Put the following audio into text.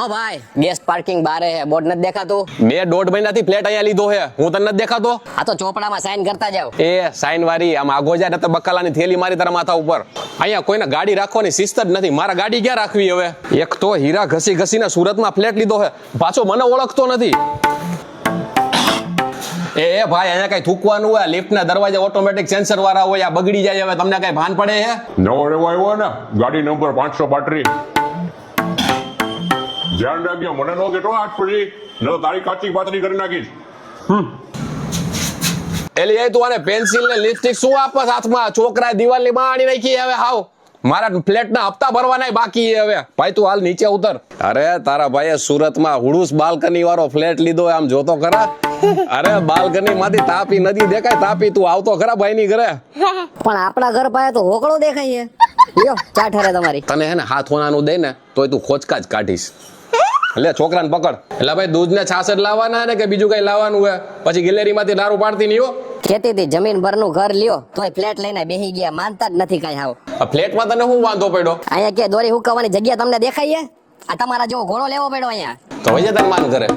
ઓ ભાઈ guest parking બારે હે, બોર્ડ નથી દેખાતું? 2.5 મહિનાથી ફ્લેટ અહીંયા લીધો હે, હું તને નથી દેખાતો? આ તો ચોપડામાં સાઈન કરતા જાવ. એ સાઈન વાળી આમ આગો જાય તો બકાલાની થેલી મારી તારા માથા ઉપર. અહીંયા કોઈને ગાડી રાખવાની શિસ્ત જ નથી. મારા ગાડી ક્યાં રાખવી હવે? એક તો હીરા ઘસી ઘસીને સુરતમાં ફ્લેટ લીધો હે, પાછો મને ઓળખતો નથી. એ ભાઈ અહીંયા કઈ થૂકવાનું હોય? લિફ્ટના દરવાજા ઓટોમેટિક સેન્સર વાળા હોય, આ બગડી જાય હવે તમને કઈ ભાન પડે હે? નવો રેવો આવ્યો ને, ગાડી નંબર 535. ધ્યાન રાખજો, મને નો કેટો આજ પછી ન તો તારી કાચી પાતળી કરી નાખીશ. એલી એ તું આને પેન્સિલ ને લિપસ્ટિક શું આપસ હાથમાં? છોકરાએ દિવાલની બાણી નાખી હવે. હાવ મારા ફ્લેટના હપ્તા ભરવાના બાકી છે હવે. ભાઈ તું હાલ નીચે ઉતર. અરે તારા ભાઈએ સુરતમાં હુડુસ બાલ્કની વાળો ફ્લેટ લીધો, આમ જોતો ખરા. અરે બાલ્કની માંથી તાપી નદી દેખાય. તાપી તું આવતો ખરા ભાઈ ની ઘરે? પણ આપણા ઘર પાસે તો હોકળો દેખાય છે. લ્યો ચા ઠરે તમારી. તને હે ને હાથ હોનાનું દે ને તોય તું ખોચકા જ કાઢીશ. લે છોકરાને પકડ. એટલે ભાઈ દૂધ ને છાશ જ લાવવાના ને કે બીજું કઈ લાવવાનું હોય? પછી ગેલેરી માંથી દારૂ પાડતી નહીં હો. ખેતીથી જમીન ભરનું ઘર લ્યો તોય ફ્લેટ લઈને બેહી ગયા, માનતા જ નથી કઈ. હાવ આ ફ્લેટમાં તને શું વાંધો પડ્યો? અહીંયા કે દોરી હુકવવાની જગ્યા તમને દેખાય છે? આ તમારા જેવો ઘોડો લેવો પડ્યો અહીંયા. તો વજે તાર માન કરે.